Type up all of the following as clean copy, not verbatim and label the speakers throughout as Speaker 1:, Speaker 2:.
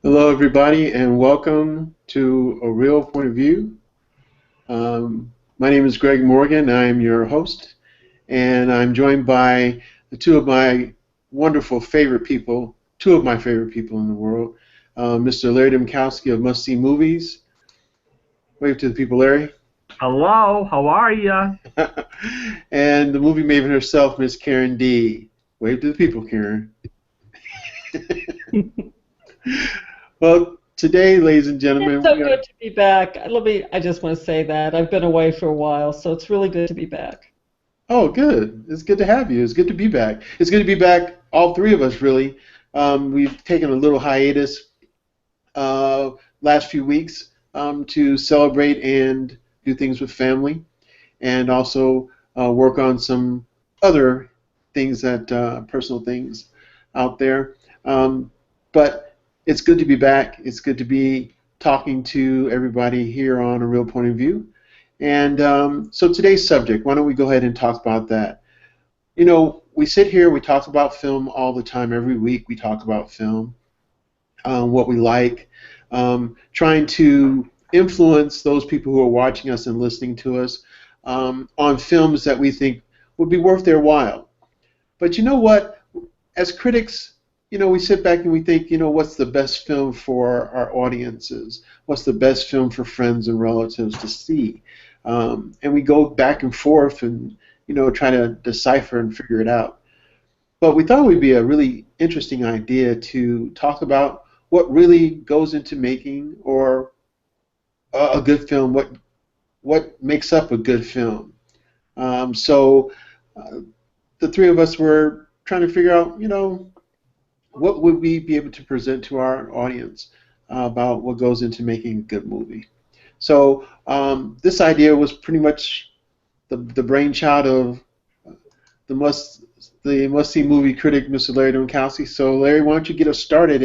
Speaker 1: Hello, everybody, and welcome to A Real Point of View. My name is Greg Morgan. I'm your host, and I'm joined by two of my wonderful favorite people, two of my favorite people in the world, Mr. Larry Dimkowski of Must See Movies. Wave to the people, Larry.
Speaker 2: Hello, how are ya?
Speaker 1: And the movie maven herself, Miss Karen D. Wave to the people, Karen. Well, today, ladies and gentlemen,
Speaker 3: it's so good to be back. I just want to say that. I've been away for a while, so it's really good to be back.
Speaker 1: Oh, good. It's good to have you. It's good to be back. It's good to be back, all three of us, really. We've taken a little hiatus last few weeks to celebrate and do things with family, and also work on some other things, personal things out there. But it's good to be back. It's good to be talking to everybody here on A Real Point of View. And so today's subject, why don't we go ahead and talk about that? You know, we sit here, we talk about film all the time. Every week we talk about film, what we like, trying to influence those people who are watching us and listening to us on films that we think would be worth their while. But you know what? As critics, you know, we sit back and we think, you know, what's the best film for our audiences? What's the best film for friends and relatives to see? And we go back and forth and, you know, try to decipher and figure it out. But we thought it would be a really interesting idea to talk about what really goes into making or a good film, what makes up a good film. So the three of us were trying to figure out, you know, what would we be able to present to our audience about what goes into making a good movie? So this idea was pretty much the brainchild of the Must See Movie Critic, Mr. Larry Dimkowski. So Larry, why don't you get us started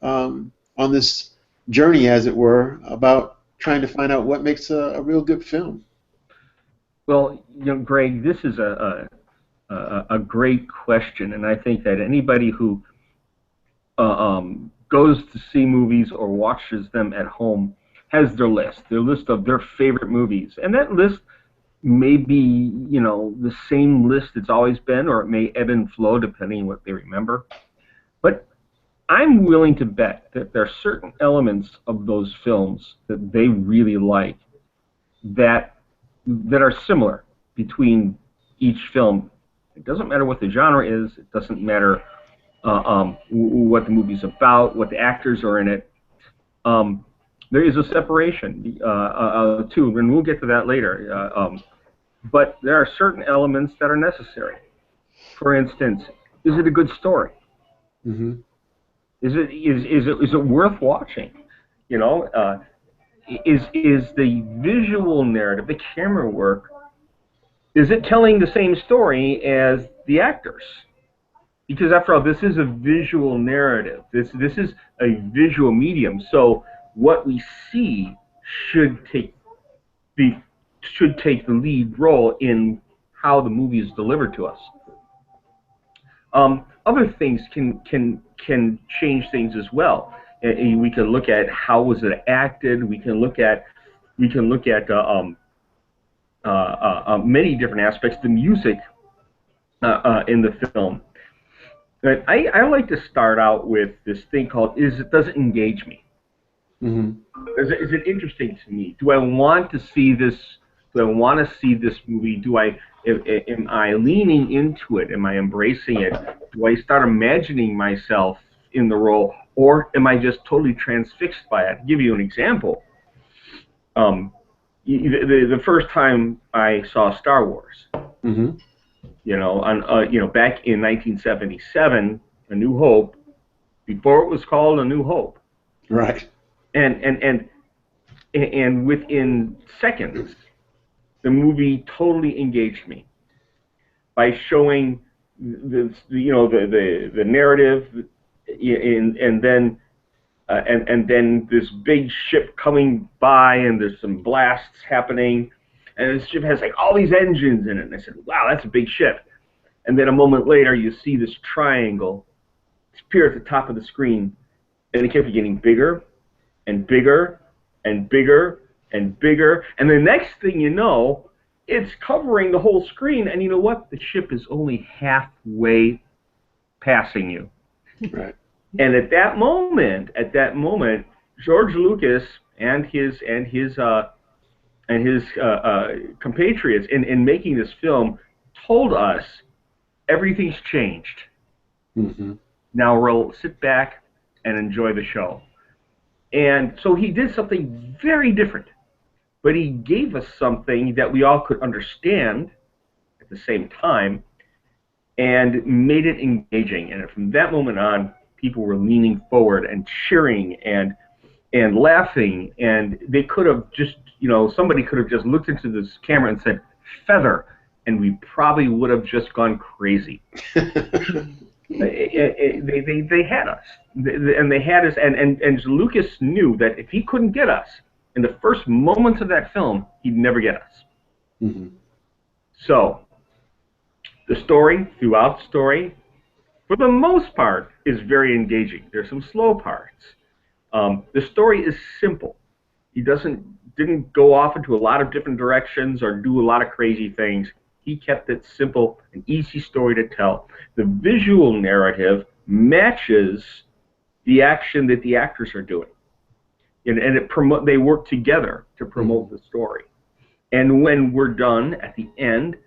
Speaker 1: on this journey, as it were, about trying to find out what makes a real good film?
Speaker 2: Well, you know, Greg, this is a great question, and I think that anybody who goes to see movies or watches them at home has their list of their favorite movies, and that list may be, you know, the same list it's always been, or it may ebb and flow depending on what they remember. But I'm willing to bet that there are certain elements of those films that they really like that are similar between each film. It doesn't matter what the genre is. It doesn't matter what the movie's about, what the actors are in it. There is a separation too, and we'll get to that later. But there are certain elements that are necessary. For instance, is it a good story?
Speaker 1: Mm-hmm.
Speaker 2: Is it worth watching? You know, is the visual narrative, the camera work, is it telling the same story as the actors? Because after all, this is a visual narrative. This is a visual medium. So what we see should take the lead role in how the movie is delivered to us. Other things can change things as well. We can look at how was it acted. We can look at many different aspects. The music in the film. But I like to start out with this thing called does it engage me?
Speaker 1: Mm-hmm.
Speaker 2: Is it interesting to me? Do I want to see this? Do I want to see this movie? Am I leaning into it? Am I embracing it? Do I start imagining myself in the role, or am I just totally transfixed by it? I'll give you an example. The first time I saw Star Wars,
Speaker 1: Mm-hmm.
Speaker 2: Back in 1977, A New Hope, before it was called A New Hope,
Speaker 1: Right.
Speaker 2: and within seconds, the movie totally engaged me by showing the narrative, and then and then this big ship coming by, and there's some blasts happening, and this ship has like all these engines in it. And I said, "Wow, that's a big ship." And then a moment later, you see this triangle appear at the top of the screen, and it kept getting bigger and bigger and bigger and bigger. And the next thing you know, it's covering the whole screen. And you know what? The ship is only halfway passing you.
Speaker 1: Right.
Speaker 2: And at that moment, George Lucas and his compatriots in making this film told us everything's changed.
Speaker 1: Mm-hmm.
Speaker 2: Now we'll sit back and enjoy the show. And so he did something very different, but he gave us something that we all could understand at the same time and made it engaging. And from that moment on, people were leaning forward and cheering and laughing, and they could have just, somebody could have just looked into this camera and said, "Feather," and we probably would have just gone crazy. They had us, and they had us, and Lucas knew that if he couldn't get us in the first moments of that film, he'd never get us.
Speaker 1: Mm-hmm.
Speaker 2: So, the story, throughout the story, for the most part, is very engaging. There's some slow parts. The story is simple. He didn't go off into a lot of different directions or do a lot of crazy things. He kept it simple, an easy story to tell. The visual narrative matches the action that the actors are doing, and they work together to promote the story. And when we're done at the end,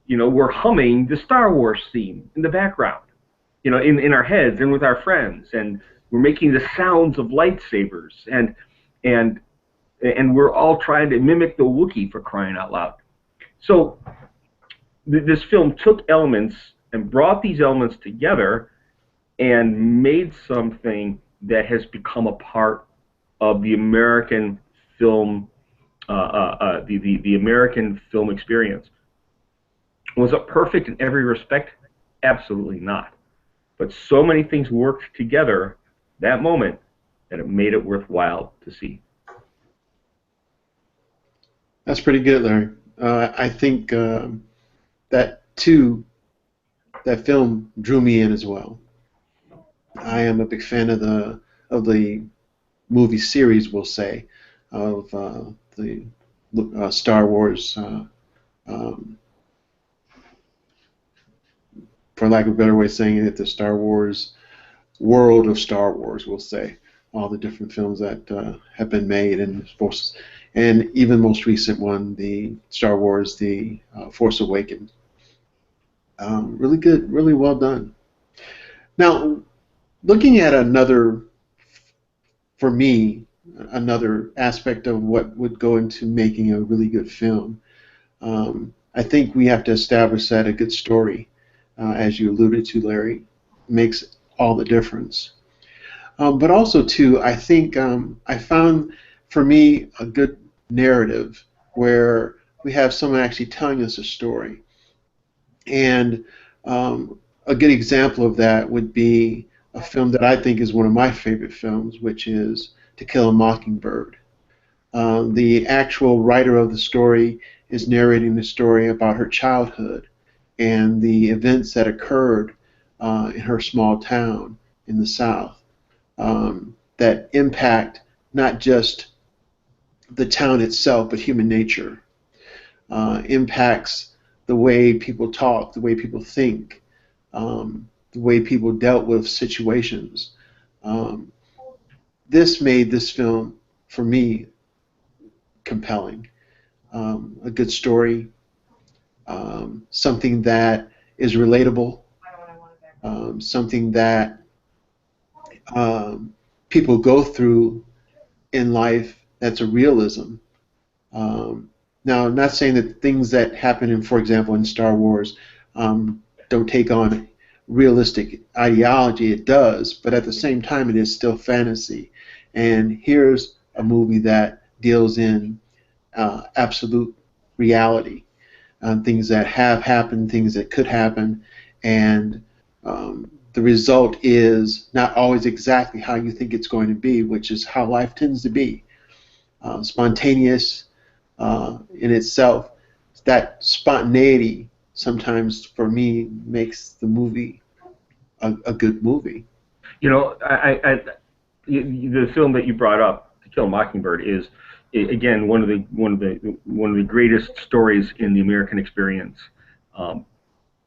Speaker 2: we're humming the Star Wars theme in the background, in our heads and with our friends, and we're making the sounds of lightsabers, and we're all trying to mimic the Wookiee, for crying out loud. So this film took elements and brought these elements together and made something that has become a part of the American film, the American film experience. Was it perfect in every respect? Absolutely not. But so many things worked together that moment that it made it worthwhile to see.
Speaker 1: That's pretty good, Larry. I think that film drew me in as well. I am a big fan of the movie series, we'll say, of the Star Wars. For lack of a better way of saying it, the Star Wars world of Star Wars, we'll say, all the different films that have been made, and even most recent one, the Star Wars, the Force Awakens. Really good, really well done. Now, looking at for me, another aspect of what would go into making a really good film, I think we have to establish that a good story, as you alluded to, Larry, makes all the difference. But also, too, I think I found, for me, a good narrative where we have someone actually telling us a story. And a good example of that would be a film that I think is one of my favorite films, which is To Kill a Mockingbird. The actual writer of the story is narrating the story about her childhood and the events that occurred in her small town in the South that impact not just the town itself, but human nature. Impacts the way people talk, the way people think, the way people dealt with situations. This made this film, for me, compelling. A good story, something that is relatable, something that people go through in life that's a realism. Now, I'm not saying that things that happen in, for example, in Star Wars don't take on realistic ideology. It does, but at the same time, it is still fantasy. And here's a movie that deals in absolute reality, things that have happened, things that could happen, and the result is not always exactly how you think it's going to be, which is how life tends to be. Spontaneous in itself. That spontaneity sometimes, for me, makes the movie a good movie.
Speaker 2: You know, the film that you brought up, To Kill a Mockingbird, is again one of the greatest stories in the American experience.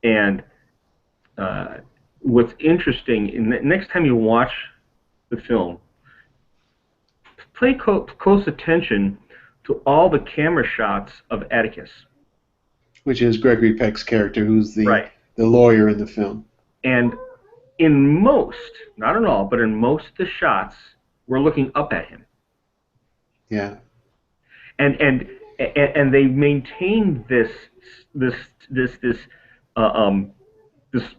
Speaker 2: And what's interesting, next time you watch the film, pay close attention to all the camera shots of Atticus.
Speaker 1: Which is Gregory Peck's character, who's
Speaker 2: Right.
Speaker 1: the lawyer in the film.
Speaker 2: And in most, not in all, but in most of the shots, we're looking up at him.
Speaker 1: Yeah.
Speaker 2: And they maintain this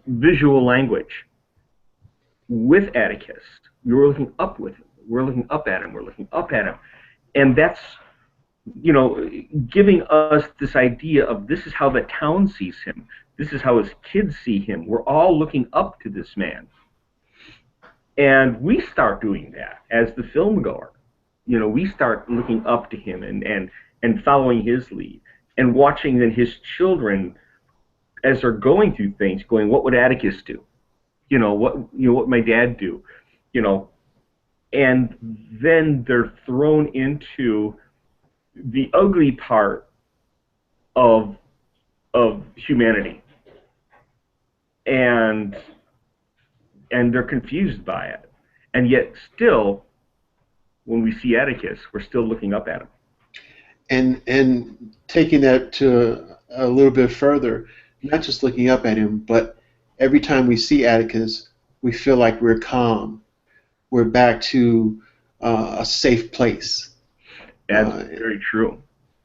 Speaker 2: visual language with Atticus. We're looking up with him. We're looking up at him. We're looking up at him, and that's, you know, giving us this idea of this is how the town sees him. This is how his kids see him. We're all looking up to this man, and we start doing that as the film goer. You know, we start looking up to him and following his lead and watching then his children as they're going through things, going, what would Atticus do? What would my dad do? You know, and then they're thrown into the ugly part of humanity, and they're confused by it, and yet still, when we see Atticus, we're still looking up at him.
Speaker 1: And taking that to a little bit further, not just looking up at him, but every time we see Atticus, we feel like we're calm. We're back to a safe place.
Speaker 2: That's very true.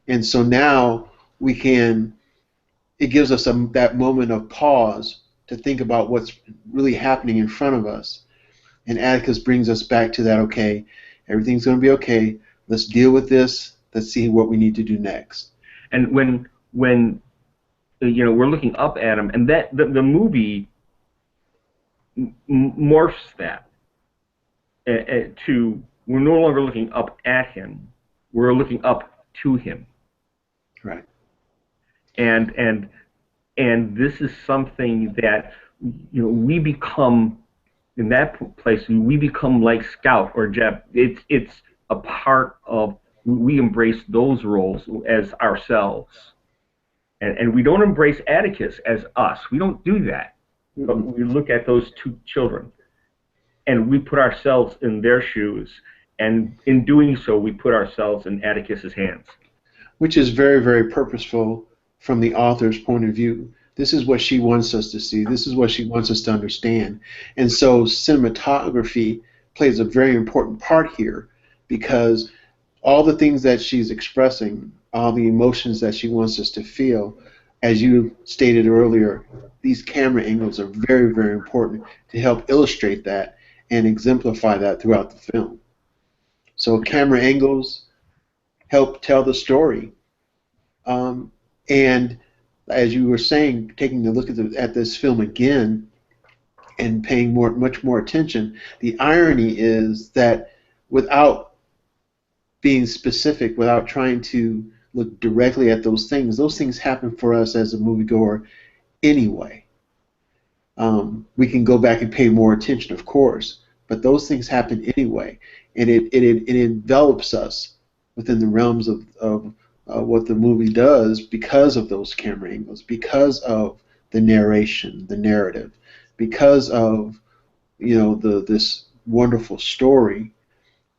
Speaker 1: And so now it gives us that moment of pause to think about what's really happening in front of us. And Atticus brings us back to that, okay, everything's going to be okay. Let's deal with this. Let's see what we need to do next.
Speaker 2: And when we're looking up at him, and that the movie morphs that to, we're no longer looking up at him, we're looking up to him.
Speaker 1: Right.
Speaker 2: And this is something that, you know, we become, in that place, we become like Scout or Jeb. It's a part of, we embrace those roles as ourselves. And we don't embrace Atticus as us. We don't do that. But we look at those two children, and we put ourselves in their shoes, and in doing so, we put ourselves in Atticus's hands.
Speaker 1: Which is very, very purposeful from the author's point of view. This is what she wants us to see. This is what she wants us to understand. And so cinematography plays a very important part here, because all the things that she's expressing, all the emotions that she wants us to feel, as you stated earlier, these camera angles are very, very important to help illustrate that and exemplify that throughout the film. So camera angles help tell the story. And as you were saying, taking a look at this film again and paying much more attention, the irony is that without being specific, without trying to look directly at those things happen for us as a moviegoer anyway. We can go back and pay more attention, of course, but those things happen anyway, and it envelops us within the realms of what the movie does because of those camera angles, because of the narration, the narrative, because of this wonderful story,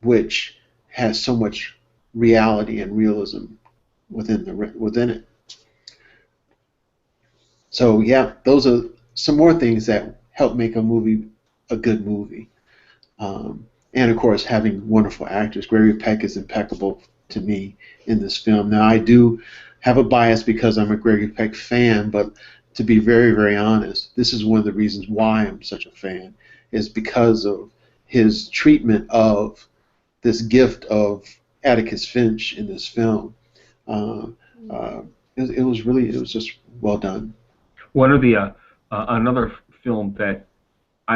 Speaker 1: which has so much reality and realism within it. So yeah, those are some more things that help make a movie a good movie. And of course, having wonderful actors. Gregory Peck is impeccable to me in this film. Now, I do have a bias because I'm a Gregory Peck fan, but to be very, very honest, this is one of the reasons why I'm such a fan, is because of his treatment of this gift of Atticus Finch in this film. It was just well done.
Speaker 2: One of the another film that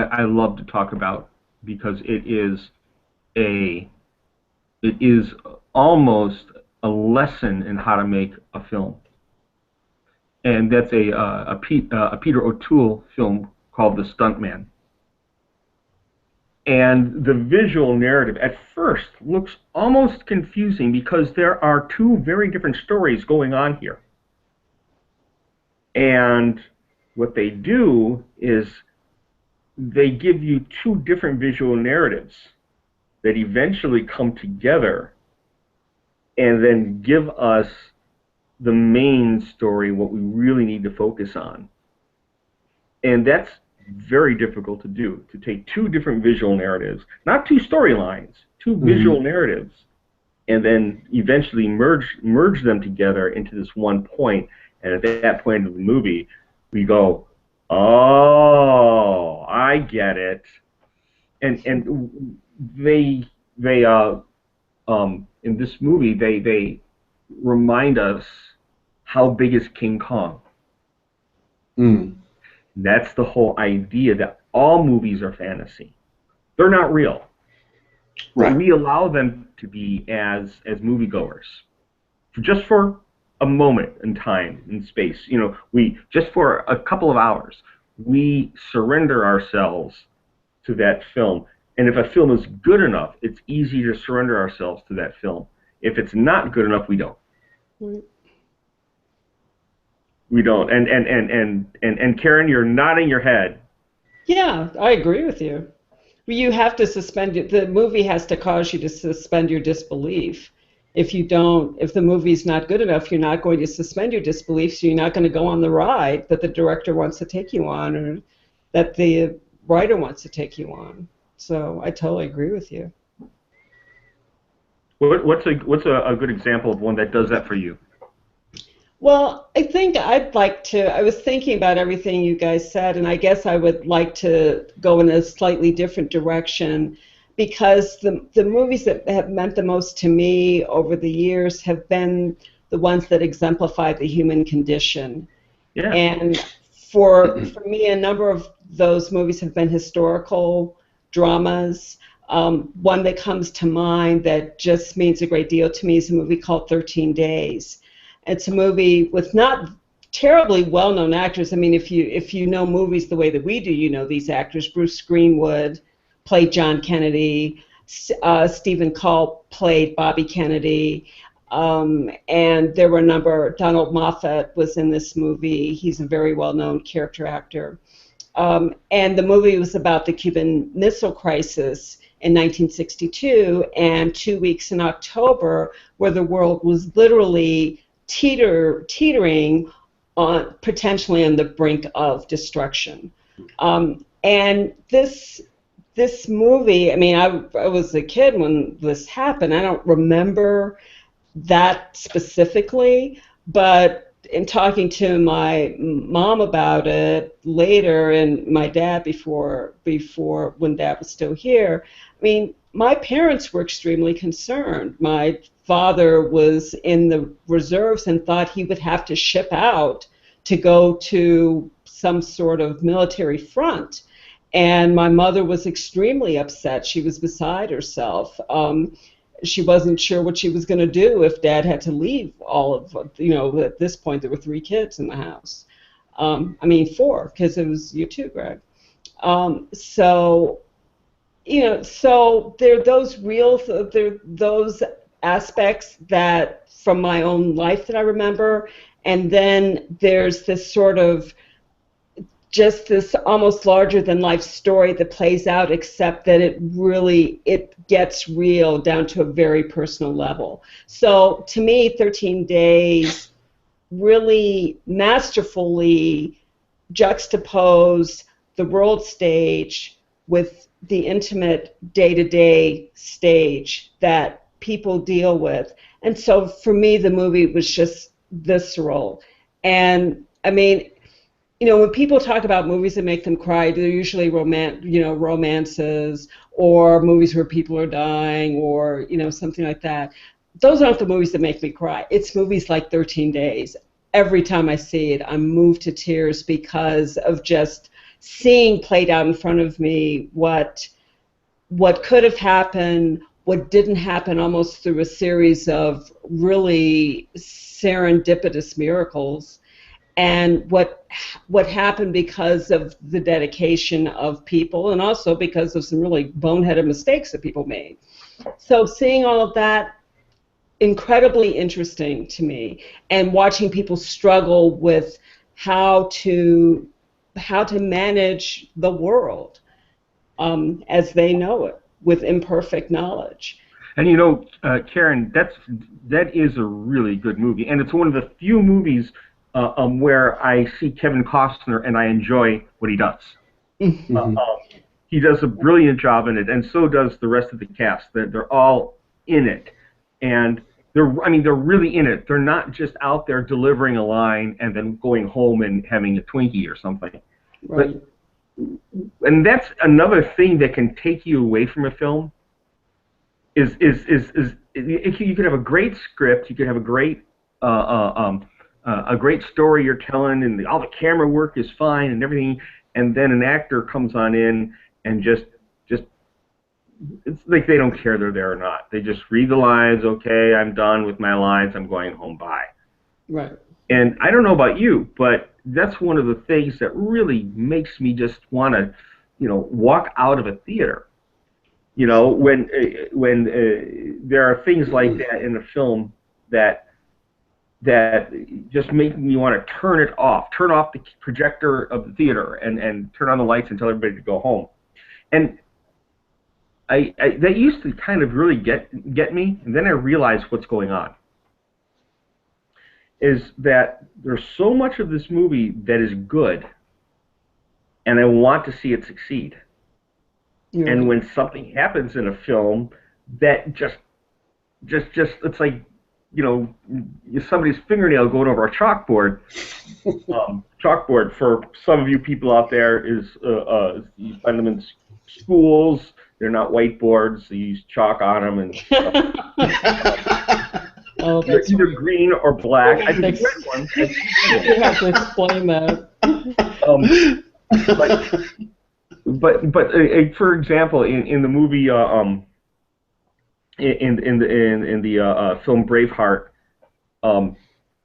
Speaker 2: I love to talk about, because it is almost a lesson in how to make a film. And that's a Peter O'Toole film called The Stuntman. And the visual narrative at first looks almost confusing because there are two very different stories going on here. And what they do is they give you two different visual narratives that eventually come together and then give us the main story, what we really need to focus on. And that's very difficult to do, to take two different visual narratives, not two storylines, two visual narratives, and then eventually merge them together into this one point. And at that point of the movie, we go, oh, I get it. And they in this movie they remind us, how big is King Kong? That's the whole idea, that all movies are fantasy. They're not real. Right. But we allow them to be as moviegoers, just for a moment in time and space. You know, we just for a couple of hours, we surrender ourselves to that film. And if a film is good enough, it's easy to surrender ourselves to that film. If it's not good enough, we don't. We don't. And Karen, you're nodding your head.
Speaker 3: Yeah, I agree with you. You have to suspend it. The movie has to cause you to suspend your disbelief. If you don't, if the movie's not good enough, you're not going to suspend your disbelief, so you're not going to go on the ride that the director wants to take you on, or that the writer wants to take you on. So I totally agree with you.
Speaker 2: What's a good example of one that does that for you?
Speaker 3: Well, I think I'd like to, I was thinking about everything you guys said, and I guess I would like to go in a slightly different direction, because the movies that have meant the most to me over the years have been the ones that exemplify the human condition. Yeah. And for me, a number of those movies have been historical dramas. One that comes to mind that just means a great deal to me is a movie called 13 Days. It's a movie with not terribly well-known actors. I mean, if you know movies the way that we do, you know these actors. Bruce Greenwood played John Kennedy. Stephen Culp played Bobby Kennedy. And there were a number. Donald Moffat was in this movie. He's a very well-known character actor. And the movie was about the Cuban Missile Crisis in 1962, and 2 weeks in October, where the world was literally teetering on potentially on the brink of destruction. And this movie, I mean, I was a kid when this happened. I don't remember that specifically, but in talking to my mom about it later, and my dad before when Dad was still here, I mean, my parents were extremely concerned. My father was in the reserves and thought he would have to ship out to go to some sort of military front. And my mother was extremely upset. She was beside herself. She wasn't sure what she was going to do if Dad had to leave all of, you know, at this point there were 3 kids in the house. I mean 4, because it was you too, Greg. So, you know, so there are those aspects that from my own life that I remember, and then there's this sort of just this almost larger than life story that plays out, except that it gets real down to a very personal level. So to me, 13 Days really masterfully juxtapose the world stage with the intimate day-to-day stage that people deal with. And so for me, the movie was just visceral. And I mean, you know, when people talk about movies that make them cry, they're usually romances or movies where people are dying or, you know, something like that. Those aren't the movies that make me cry. It's movies like 13 Days. Every time I see it, I'm moved to tears because of just seeing played out in front of me what could have happened, what didn't happen, almost through a series of really serendipitous miracles, and what happened because of the dedication of people, and also because of some really boneheaded mistakes that people made. So seeing all of that, incredibly interesting to me, and watching people struggle with how to manage the world as they know it, with imperfect knowledge.
Speaker 2: And you know, Karen, that is a really good movie, and it's one of the few movies where I see Kevin Costner and I enjoy what he does.
Speaker 1: Mm-hmm.
Speaker 2: He does a brilliant job in it, and so does the rest of the cast. They're all in it, and they're really in it. They're not just out there delivering a line and then going home and having a Twinkie or something.
Speaker 3: Right.
Speaker 2: And that's another thing that can take you away from a film. You could have a great script, you could have a great story you're telling, and all the camera work is fine and everything, and then an actor comes on in and just it's like they don't care they're there or not. They just read the lines. Okay, I'm done with my lines. I'm going home. Bye.
Speaker 3: Right.
Speaker 2: And I don't know about you, but that's one of the things that really makes me just want to, walk out of a theater. When there are things like that in a film that just make me want to turn off the projector of the theater, and turn on the lights and tell everybody to go home. And that used to kind of really get me, and then I realized what's going on. Is that there's so much of this movie that is good, and I want to see it succeed. Yeah. And when something happens in a film that just it's like, somebody's fingernail going over a chalkboard. Chalkboard, for some of you people out there, is you find them in schools. They're not whiteboards. They use chalk on them and stuff.
Speaker 3: Oh,
Speaker 2: they're either green or black. I think red one.
Speaker 3: You have to explain that.
Speaker 2: But for example, in the movie in the film Braveheart,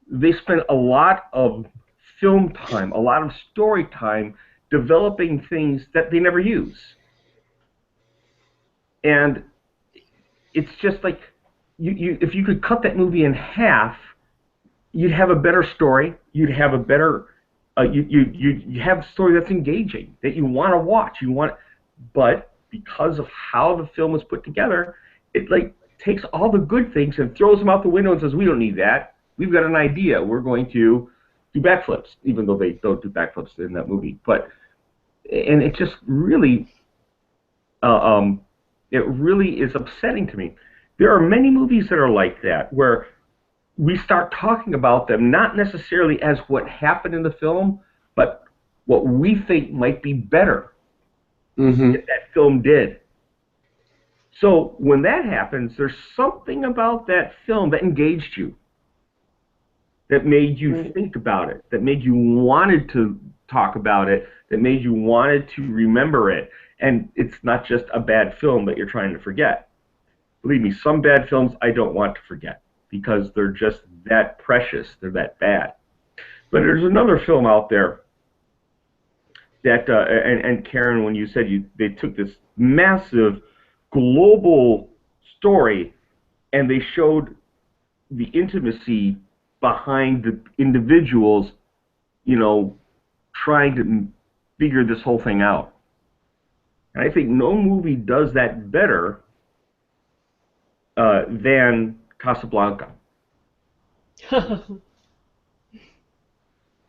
Speaker 2: they spent a lot of film time, a lot of story time, developing things that they never use. And it's just like, if you could cut that movie in half, you'd have a better story. You'd have a better, you have a story that's engaging, that you want to watch. But because of how the film was put together, it like takes all the good things and throws them out the window and says, we don't need that. We've got an idea. We're going to do backflips, even though they don't do backflips in that movie. And it just really, it really is upsetting to me. There are many movies that are like that, where we start talking about them not necessarily as what happened in the film, but what we think might be better if that film did. So when that happens, there's something about that film that engaged you, that made you think about it, that made you wanted to talk about it, that made you wanted to remember it. And it's not just a bad film that you're trying to forget. Believe me, some bad films I don't want to forget, because they're just that precious, they're that bad. But there's another film out there that, and Karen, when you said they took this massive global story and they showed the intimacy behind the individuals, trying to figure this whole thing out. And I think no movie does that better than Casablanca.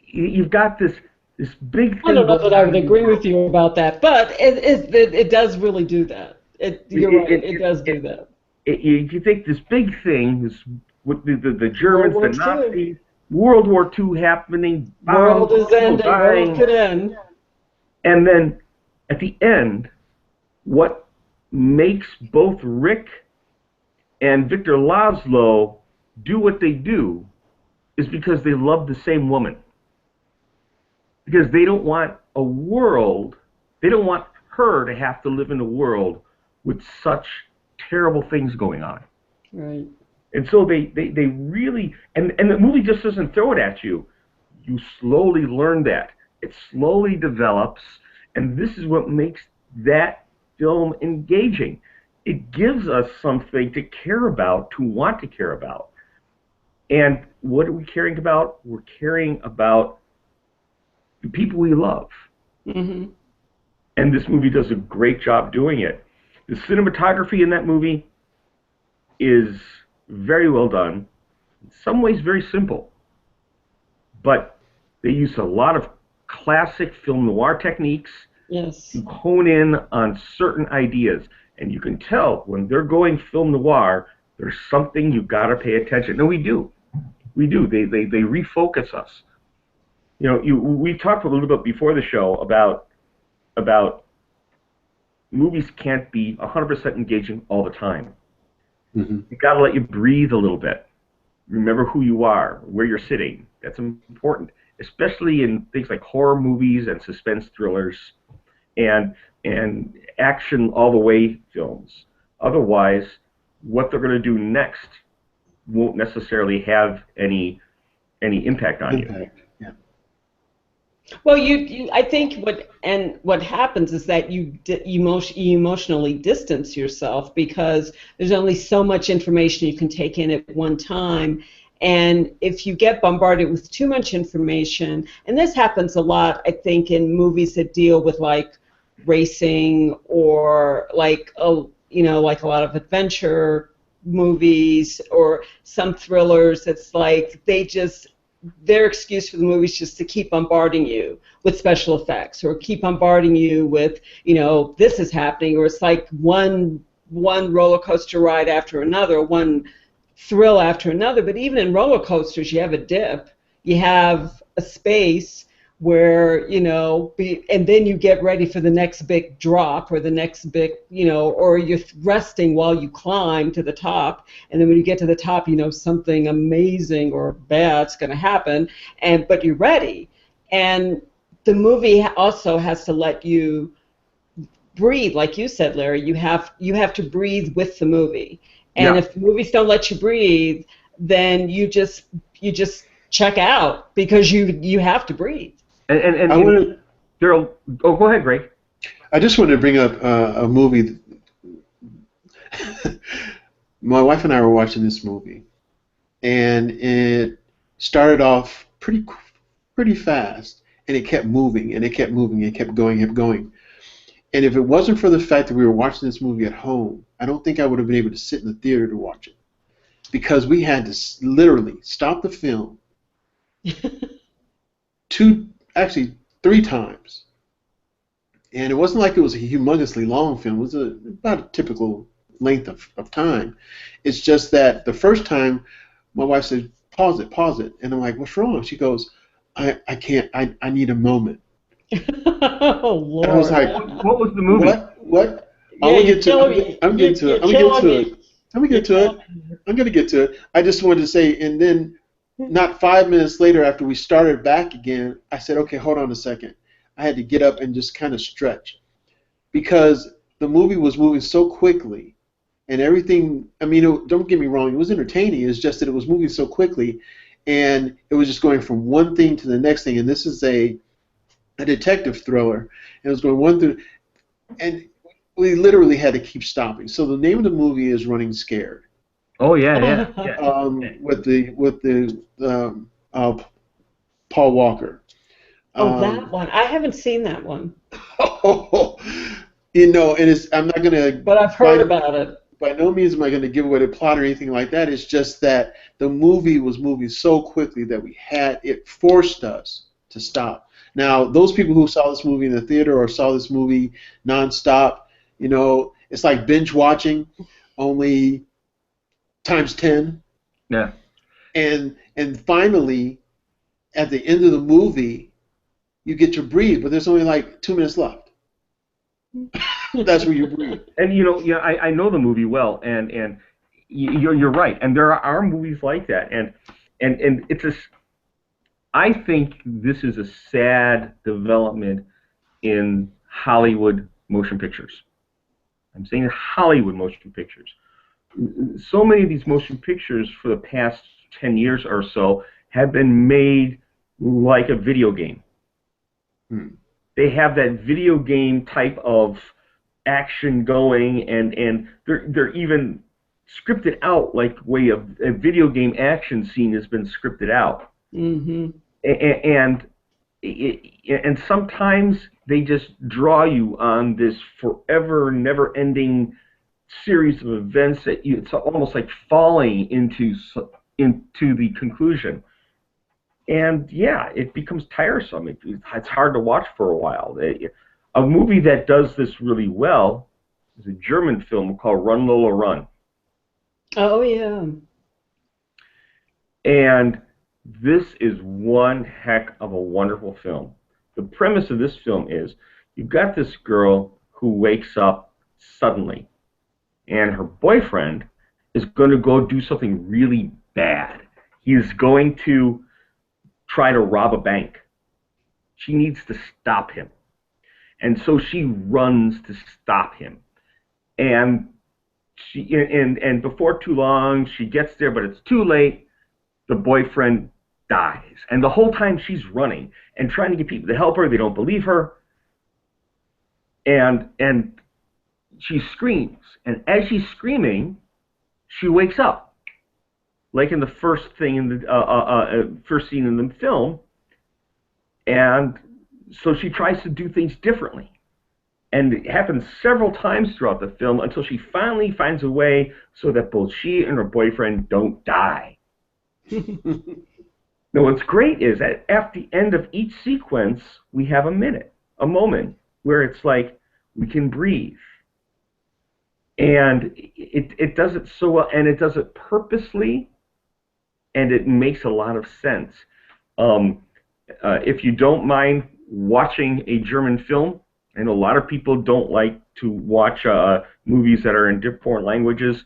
Speaker 2: You've got this big thing.
Speaker 3: I don't know that I would agree with you about that, but it does really do that. You're right. It does do that.
Speaker 2: You think this big thing, with the Germans, the Nazis, World War II happening,
Speaker 3: world is ending, world could end.
Speaker 2: And then at the end, what makes both Rick and Victor Laszlo do what they do is because they love the same woman. because they don't want a world, they don't want her to have to live in a world with such terrible things going on.
Speaker 3: Right.
Speaker 2: And so they really, and the movie just doesn't throw it at you. You slowly learn that. It slowly develops, and this is what makes that film engaging. It gives us something to care about, to want to care about. And what are we caring about? We're caring about the people we love.
Speaker 3: Mm-hmm.
Speaker 2: And this movie does a great job doing it. The cinematography in that movie is very well done. In some ways, very simple. But they use a lot of classic film noir techniques
Speaker 3: Yes.
Speaker 2: to hone in on certain ideas. And you can tell when they're going film noir, there's something you've got to pay attention. No, we do. We do. They refocus us. You know, we talked a little bit before the show about movies can't be 100% engaging all the time.
Speaker 1: Mm-hmm.
Speaker 2: You've got to let you breathe a little bit. Remember who you are, where you're sitting. That's important, especially in things like horror movies and suspense thrillers and action all the way films. Otherwise, what they're going to do next won't necessarily have any impact on you.
Speaker 1: Yeah.
Speaker 3: Well, I think what happens is that you emotionally distance yourself because there's only so much information you can take in at one time. And if you get bombarded with too much information, and this happens a lot, I think, in movies that deal with like racing or like like a lot of adventure movies or some thrillers, it's like their excuse for the movie is just to keep bombarding you with special effects or keep bombarding you with, this is happening, or it's like one roller coaster ride after another, one thrill after another. But even in roller coasters, you have a dip, you have a space where, and then you get ready for the next big drop or the next big, or you're resting while you climb to the top. And then when you get to the top, something amazing or bad's going to happen, but you're ready. And the movie also has to let you breathe, like you said, Larry. You have to breathe with the movie. And if movies don't let you breathe, then you just check out because you have to breathe.
Speaker 2: And
Speaker 1: I want
Speaker 2: to. Oh, go ahead, Greg.
Speaker 1: I just wanted to bring up a movie. My wife and I were watching this movie, and it started off pretty fast, and it kept moving, and it kept moving, and it kept going, kept going. And if it wasn't for the fact that we were watching this movie at home, I don't think I would have been able to sit in the theater to watch it, because we had to literally stop the film three times. And it wasn't like it was a humongously long film. It was about a typical length of time. It's just that the first time, my wife said, pause it. And I'm like, what's wrong? She goes, I can't, I need a moment.
Speaker 3: Oh, Lord.
Speaker 1: And I was like,
Speaker 2: what was the movie?
Speaker 1: What?
Speaker 3: Yeah,
Speaker 1: I'm going to get to it. I just wanted to say, and then not 5 minutes later after we started back again, I said, okay, hold on a second. I had to get up and just kind of stretch because the movie was moving so quickly and everything. I mean, don't get me wrong, it was entertaining. It's just that it was moving so quickly and it was just going from one thing to the next thing. And this is a detective thriller. And it was going one through, and we literally had to keep stopping. So the name of the movie is Running Scared.
Speaker 2: Oh yeah.
Speaker 1: With the Paul Walker.
Speaker 3: That one. I haven't seen that one.
Speaker 1: And I'm not gonna.
Speaker 3: But I've heard about it.
Speaker 1: By no means am I going to give away the plot or anything like that. It's just that the movie was moving so quickly that it forced us to stop. Now, those people who saw this movie in the theater or saw this movie nonstop, it's like binge watching, only times 10.
Speaker 2: Yeah.
Speaker 1: And finally, at the end of the movie, you get to breathe, but there's only like 2 minutes left. That's where you breathe.
Speaker 2: And I know the movie well, and you're right. And there are movies like that, and it's I think this is a sad development in Hollywood motion pictures. I'm saying Hollywood motion pictures. So many of these motion pictures for the past 10 years or so have been made like a video game. They have that video game type of action going, and they're even scripted out like way a video game action scene has been scripted out.
Speaker 3: Mm-hmm.
Speaker 2: And and sometimes they just draw you on this forever, never-ending series of events that it's almost like falling into the conclusion. And yeah, it becomes tiresome. It's hard to watch for a while. A movie that does this really well is a German film called Run Lola Run.
Speaker 3: Oh yeah.
Speaker 2: And this is one heck of a wonderful film. The premise of this film is you've got this girl who wakes up suddenly, and her boyfriend is going to go do something really bad. He is going to try to rob a bank. She needs to stop him. And so she runs to stop him. And before too long, she gets there, but it's too late. The boyfriend dies. And the whole time she's running and trying to get people to help her. They don't believe her. And she screams. And as she's screaming, she wakes up. Like in the first thing in the first scene in the film. And so she tries to do things differently. And it happens several times throughout the film until she finally finds a way so that both she and her boyfriend don't die. Now, what's great is that at the end of each sequence, we have a moment, where it's like we can breathe. And it does it so well, and it does it purposely, and it makes a lot of sense. If you don't mind watching a German film, I know a lot of people don't like to watch movies that are in different languages.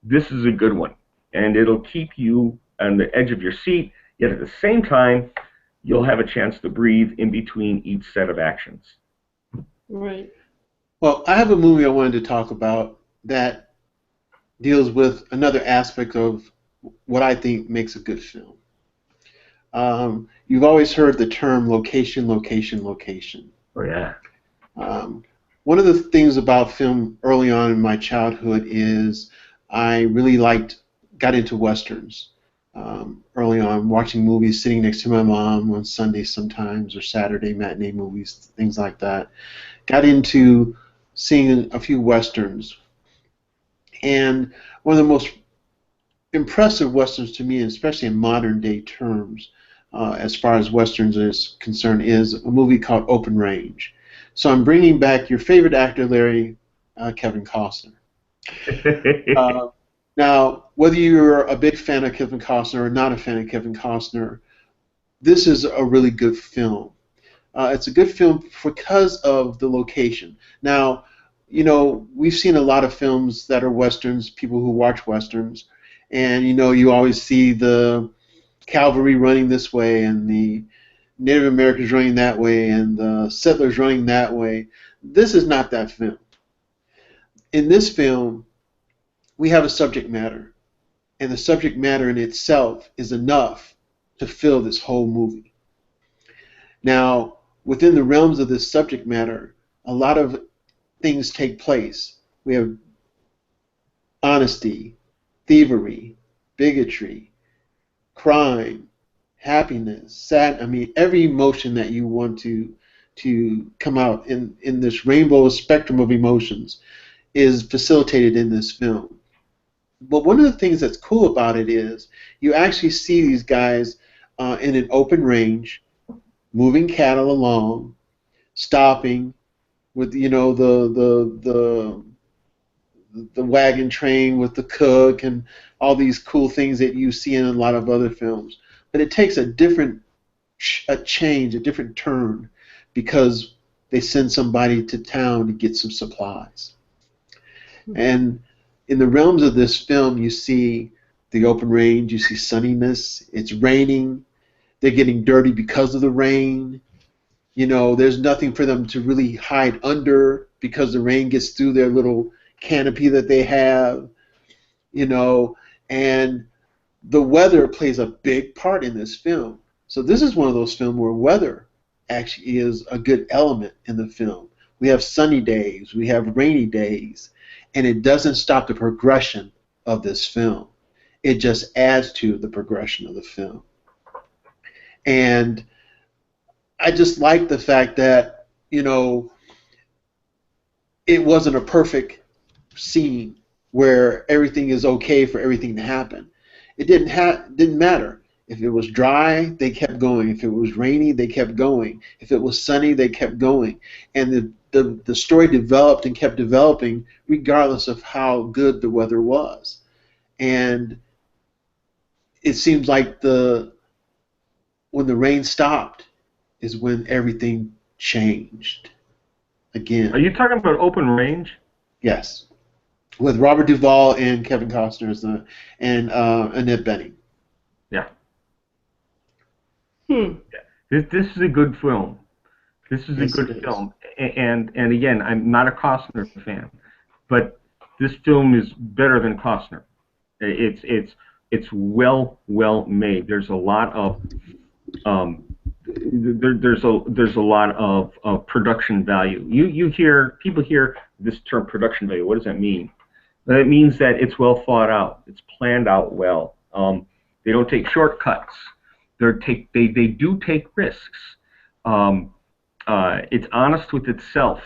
Speaker 2: This is a good one, and it'll keep you on the edge of your seat, yet at the same time, you'll have a chance to breathe in between each set of actions.
Speaker 3: Right.
Speaker 1: Well, I have a movie I wanted to talk about that deals with another aspect of what I think makes a good film. You've always heard the term location, location, location.
Speaker 2: Oh, yeah.
Speaker 1: One of the things about film early on in my childhood is I really got into Westerns. Early on, watching movies, sitting next to my mom on Sundays sometimes, or Saturday matinee movies, things like that. Got into seeing a few Westerns. And one of the most impressive Westerns to me, especially in modern day terms, as far as Westerns is concerned, is a movie called Open Range. So I'm bringing back your favorite actor, Larry, Kevin Costner. Now, whether you're a big fan of Kevin Costner or not a fan of Kevin Costner, this is a really good film. It's a good film because of the location. Now, you know, we've seen a lot of films that are Westerns, people who watch Westerns, and, you know, you always see the cavalry running this way and the Native Americans running that way and the settlers running that way. This is not that film. In this film, we have a subject matter, and the subject matter in itself is enough to fill this whole movie. Now, within the realms of this subject matter, a lot of things take place. We have honesty, thievery, bigotry, crime, happiness, sad. I mean, every emotion that you want to come out in this rainbow spectrum of emotions is facilitated in this film. But one of the things that's cool about it is you actually see these guys in an open range, moving cattle along, stopping with, you know, the wagon train with the cook and all these cool things that you see in a lot of other films. But it takes a different change, a different turn, because they send somebody to town to get some supplies. And in the realms of this film, you see the open range, you see sunniness, it's raining, they're getting dirty because of the rain. You know, there's nothing for them to really hide under because the rain gets through their little canopy that they have, you know, and the weather plays a big part in this film. So this is one of those films where weather actually is a good element in the film. We have sunny days, we have rainy days, and it doesn't stop the progression of this film. It just adds to the progression of the film. And I just like the fact that, you know, it wasn't a perfect scene where everything is okay for everything to happen. It didn't matter. If it was dry, they kept going. If it was rainy, they kept going. If it was sunny, they kept going. And the story developed and kept developing regardless of how good the weather was. And it seems like when the rain stopped is when everything changed again.
Speaker 2: Are you talking about Open Range?
Speaker 1: Yes. With Robert Duvall and Kevin Costner and Annette Bening.
Speaker 2: Yeah.
Speaker 3: Hmm.
Speaker 2: This is a good film. This is
Speaker 1: Yes,
Speaker 2: a
Speaker 1: it
Speaker 2: good
Speaker 1: is.
Speaker 2: film. And again, I'm not a Costner fan, but this film is better than Costner. It's well made. There's a lot of there's a lot of production value. People hear this term production value. What does that mean? It means that it's well thought out. It's planned out well. They don't take shortcuts. They do take risks. It's honest with itself.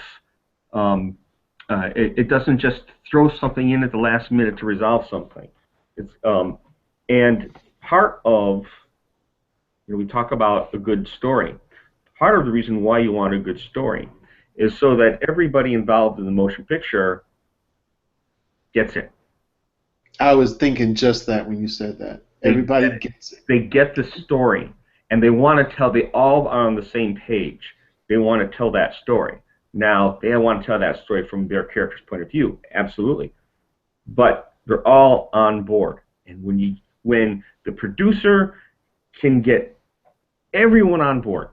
Speaker 2: It doesn't just throw something in at the last minute to resolve something. It's and part of, we talk about a good story. Part of the reason why you want a good story is so that everybody involved in the motion picture gets it.
Speaker 1: I was thinking just that when you said that. Everybody gets it.
Speaker 2: They get the story, and they want to tell. They all are on the same page. They want to tell that story. Now, they want to tell that story from their character's point of view, absolutely. But they're all on board. And when the producer can get everyone on board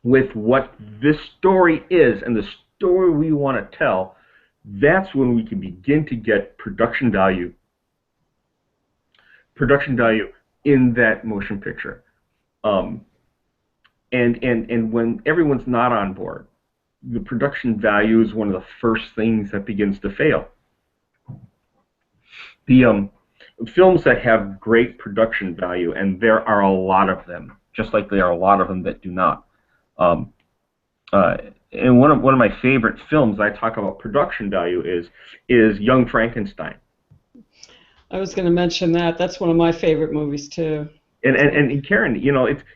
Speaker 2: with what this story is and the story we want to tell, that's when we can begin to get production value in that motion picture. And when everyone's not on board, the production value is one of the first things that begins to fail. The films that have great production value, and there are a lot of them, just like there are a lot of them that do not. And one of my favorite films I talk about production value is Young Frankenstein.
Speaker 3: I was going to mention that. That's one of my favorite movies too.
Speaker 2: And Karen,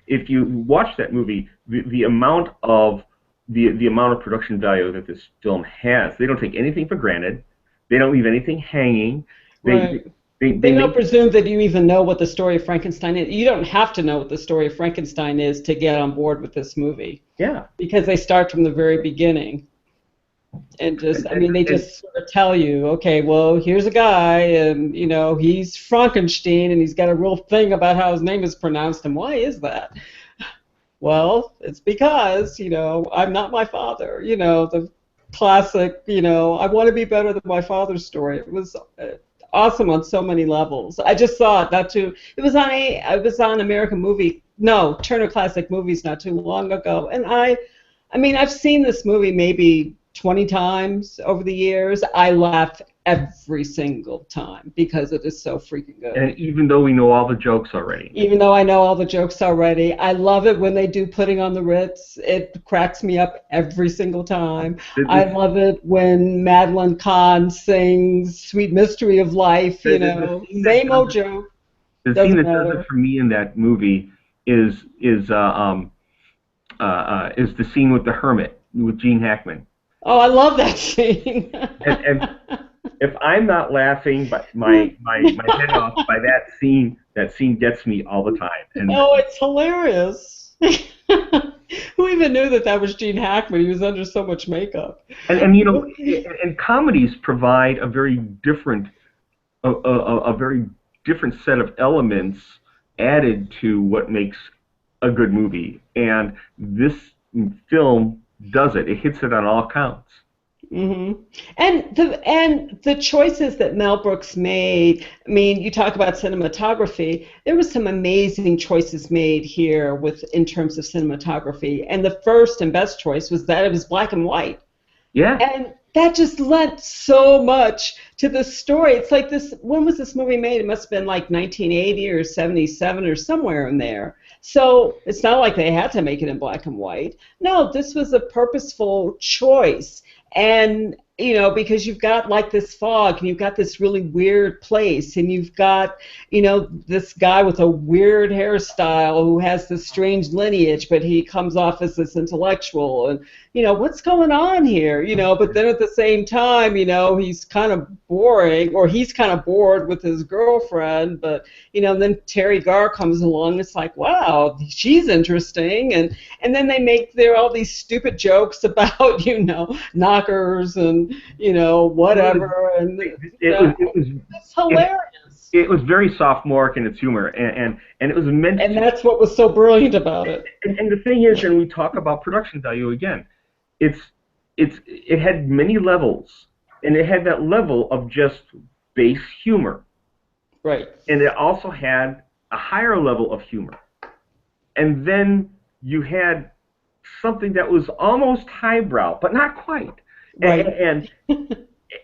Speaker 2: if you watch that movie, the amount of production value that this film has, they don't take anything for granted. They don't leave anything hanging.
Speaker 3: Right. They don't presume that you even know what the story of Frankenstein is. You don't have to know what the story of Frankenstein is to get on board with this movie.
Speaker 2: Yeah.
Speaker 3: Because they start from the very beginning. And they just sort of tell you, okay, well, here's a guy, and, he's Frankenstein, and he's got a real thing about how his name is pronounced, and why is that? Well, it's because, I'm not my father. The classic, I want to be better than my father's story. It was awesome on so many levels. I just saw it not too. It was on American Turner Classic Movies not too long ago, and I've seen this movie maybe 20 times over the years. I laugh every single time because it is so freaking good.
Speaker 2: And even though we know all the jokes already.
Speaker 3: Even though I know all the jokes already, I love it when they do Putting on the Ritz. It cracks me up every single time. I love it when Madeline Kahn sings Sweet Mystery of Life, same old joke.
Speaker 2: The thing that does it for me in that movie is the scene with the hermit, with Gene Hackman.
Speaker 3: Oh, I love that scene.
Speaker 2: and if I'm not laughing, but my head off by that scene gets me all the time. And
Speaker 3: it's hilarious. Who even knew that was Gene Hackman? He was under so much makeup.
Speaker 2: And comedies provide a very different set of elements added to what makes a good movie. And this film does it. It hits it on all counts.
Speaker 3: hmm And the choices that Mel Brooks made. I mean, you talk about cinematography. There was some amazing choices made here with in terms of cinematography. And the first and best choice was that it was black and white.
Speaker 2: Yeah.
Speaker 3: And that just lent so much to the story. It's like this, when was this movie made? It must have been like 1980 or 77 or somewhere in there. So it's not like they had to make it in black and white. No, this was a purposeful choice. And, because you've got like this fog and you've got this really weird place and you've got, this guy with a weird hairstyle who has this strange lineage, but he comes off as this intellectual. And what's going on here? But then at the same time, he's kind of boring, or he's kind of bored with his girlfriend. But, and then Terry Garr comes along. It's like, wow, she's interesting. And then they make all these stupid jokes about, knockers and, whatever. And it's hilarious.
Speaker 2: It was very sophomoric in its humor, and it was meant.
Speaker 3: And that's what was so brilliant about it.
Speaker 2: And the thing is, and we talk about production value again, it had many levels, and it had that level of just base humor.
Speaker 3: Right.
Speaker 2: And it also had a higher level of humor. And then you had something that was almost highbrow, but not quite.
Speaker 3: Right.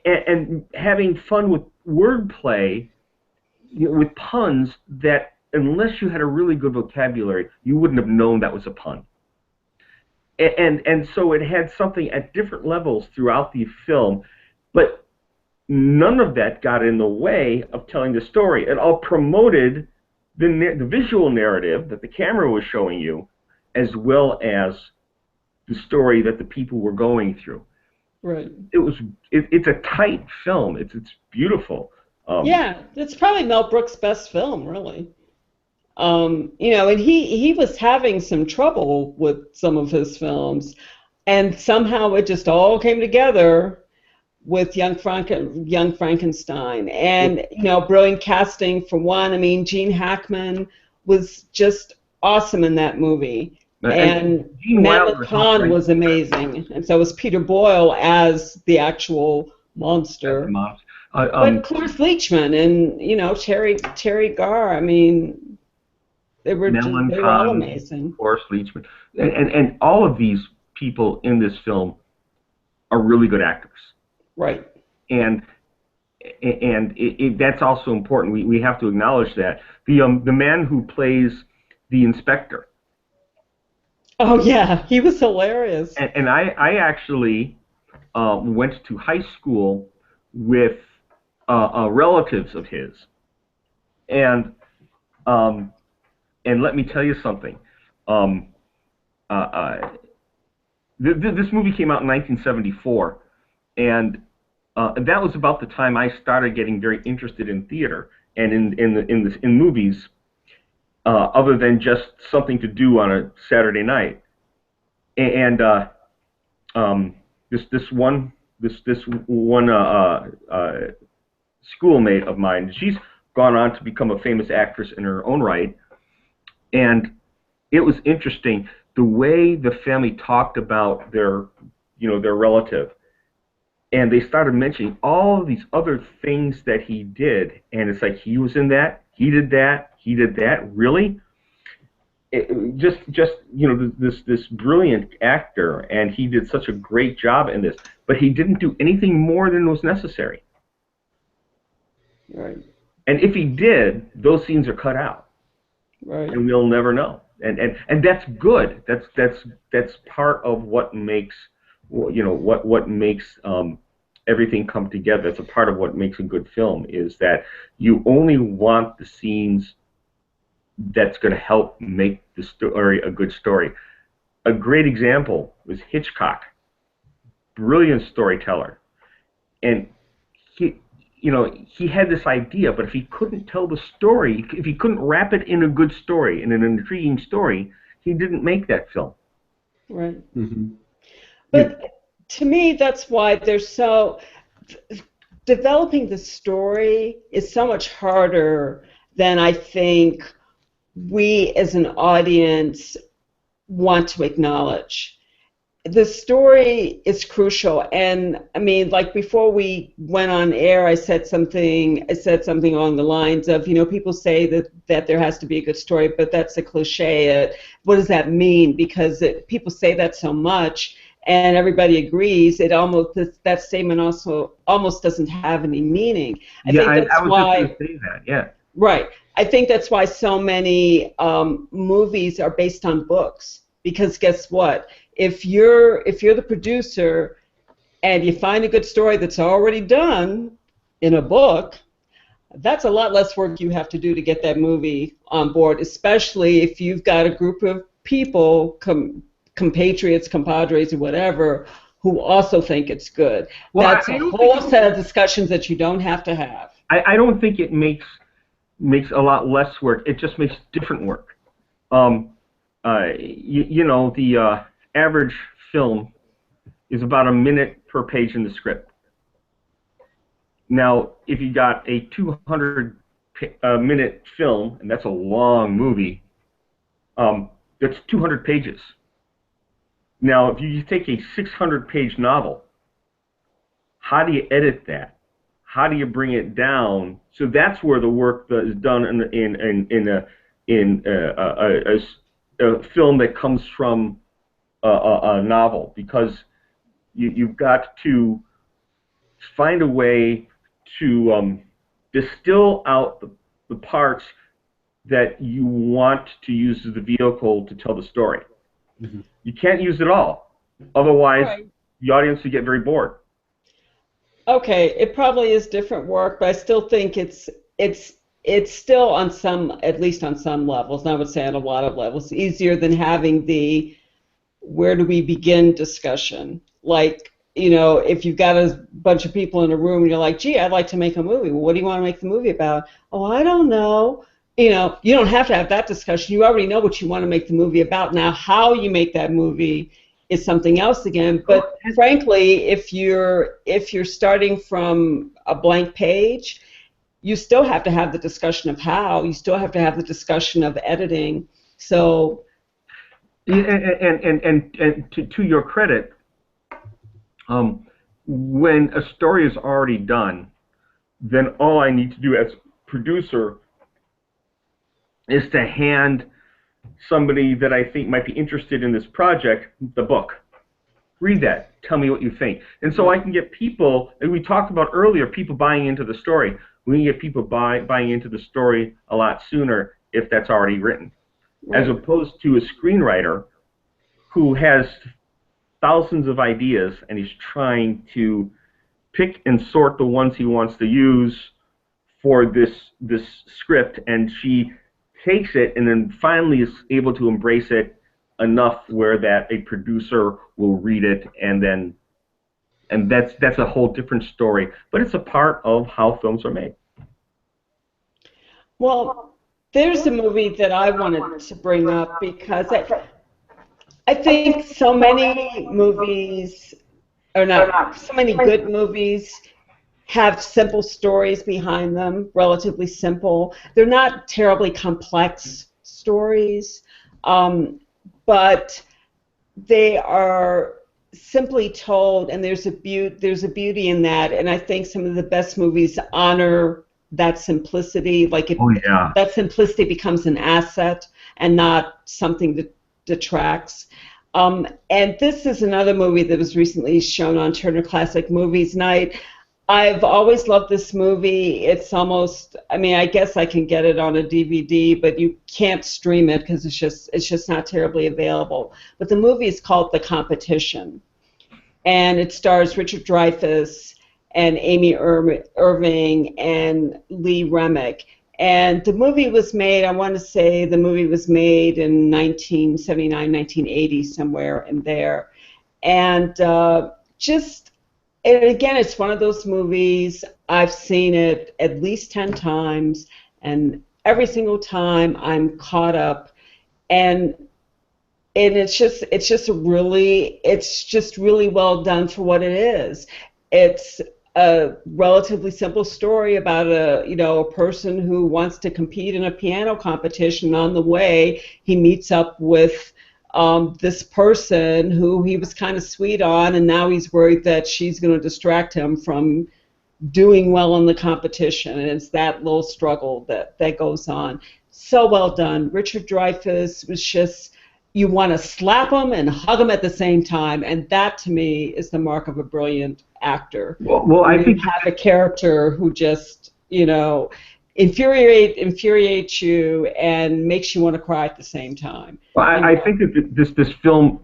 Speaker 2: And having fun with wordplay, with puns that, unless you had a really good vocabulary, you wouldn't have known that was a pun. And so it had something at different levels throughout the film, but none of that got in the way of telling the story. It all promoted the visual narrative that the camera was showing you, as well as the story that the people were going through.
Speaker 3: Right.
Speaker 2: It's a tight film. It's beautiful.
Speaker 3: Yeah, it's probably Mel Brooks' best film, really. And he was having some trouble with some of his films, and somehow it just all came together with Young Frankenstein, and brilliant casting for one. I mean, Gene Hackman was just awesome in that movie, and Matt LeConte was amazing, and so was Peter Boyle as the actual monster. But Cloris Leachman and Terry Garr. I mean, they were all amazing.
Speaker 2: Cloris Leachman, and all of these people in this film are really good actors.
Speaker 3: Right.
Speaker 2: And that's also important. We have to acknowledge that the man who plays the inspector.
Speaker 3: Oh yeah, he was hilarious.
Speaker 2: And I actually went to high school with relatives of his, and let me tell you something. This movie came out in 1974, and that was about the time I started getting very interested in theater and in movies, other than just something to do on a Saturday night. And this one schoolmate of mine, she's gone on to become a famous actress in her own right, and it was interesting the way the family talked about their relative. And they started mentioning all of these other things that he did, and it's like, he was in that, he did that, really? This brilliant actor, and he did such a great job in this, but he didn't do anything more than was necessary.
Speaker 3: Right.
Speaker 2: And if he did, those scenes are cut out.
Speaker 3: Right.
Speaker 2: And we'll never know. And that's good. That's part of what makes what makes everything come together. It's a part of what makes a good film, is that you only want the scenes that's going to help make the story a good story. A great example was Hitchcock, brilliant storyteller, and he had this idea, but if he couldn't tell the story, if he couldn't wrap it in a good story, in an intriguing story, he didn't make that film.
Speaker 3: Right. Mm-hmm. But to me, that's why developing the story is so much harder than I think we as an audience want to acknowledge. The story is crucial, and I mean, like before we went on air, I said something along the lines of, people say that there has to be a good story, but that's a cliche. What does that mean? Because people say that so much, and everybody agrees. That statement also almost doesn't have any meaning. I
Speaker 2: Yeah,
Speaker 3: think that's
Speaker 2: I was just
Speaker 3: why.
Speaker 2: going to say that. Yeah.
Speaker 3: Right. I think that's why so many movies are based on books. Because guess what? If you're the producer and you find a good story that's already done in a book, that's a lot less work you have to do to get that movie on board, especially if you've got a group of people, compatriots, compadres, or whatever, who also think it's good.
Speaker 2: Well,
Speaker 3: That's a whole set of discussions that you don't have to have.
Speaker 2: I don't think it makes a lot less work. It just makes different work. The average film is about a minute per page in the script. Now, if you got a 200-minute film, and that's a long movie, that's 200 pages. Now, if you take a 600-page novel, how do you edit that? How do you bring it down? So that's where the work that is done in a film that comes from a novel, because you've got to find a way to distill out the parts that you want to use as the vehicle to tell the story. Mm-hmm. You can't use it all, otherwise the audience will get very bored.
Speaker 3: Okay, it probably is different work, but I still think it's still on at least on some levels, and I would say on a lot of levels, easier than having the where do we begin discussion. Like, if you've got a bunch of people in a room and you're like, gee, I'd like to make a movie. Well, what do you want to make the movie about? Oh, I don't know. You don't have to have that discussion. You already know what you want to make the movie about. Now, how you make that movie is something else again. But frankly, if you're starting from a blank page, you still have to have the discussion of how. You still have to have the discussion of editing. So,
Speaker 2: and to your credit, when a story is already done, then all I need to do as producer is to hand somebody that I think might be interested in this project the book. Read that. Tell me what you think. And so I can get people, and we talked about earlier, people buying into the story. We can get people buying into the story a lot sooner if that's already written, as opposed to a screenwriter who has thousands of ideas and he's trying to pick and sort the ones he wants to use for this script, and she takes it and then finally is able to embrace it enough where that a producer will read it, and that's a whole different story. But it's a part of how films are made.
Speaker 3: Well, there's a movie that I wanted to bring up because I think so many movies, or not, so many good movies have simple stories behind them, relatively simple. They're not terribly complex stories, but they are simply told, and there's a beauty in that. And I think some of the best movies honor that simplicity. Like that simplicity becomes an asset and not something that detracts. And this is another movie that was recently shown on Turner Classic Movies Night. I've always loved this movie. It's almost, I guess I can get it on a DVD, but you can't stream it because it's just not terribly available. But the movie is called The Competition, and it stars Richard Dreyfuss and Amy Irving and Lee Remick. And the movie was made, I want to say the movie was made in 1979, 1980, somewhere in there. And and again, it's one of those movies, I've seen it at least 10 times, and every single time I'm caught up. And it's just really well done for what it is. It's a relatively simple story about a person who wants to compete in a piano competition. On the way, he meets up with this person who he was kind of sweet on, and now he's worried that she's going to distract him from doing well in the competition, and it's that little struggle that goes on. So well done. Richard Dreyfuss was just, you want to slap him and hug him at the same time, and that to me is the mark of a brilliant actor.
Speaker 2: Well, I think
Speaker 3: you have a character who just, infuriates you and makes you want to cry at the same time.
Speaker 2: Well, I think that this film,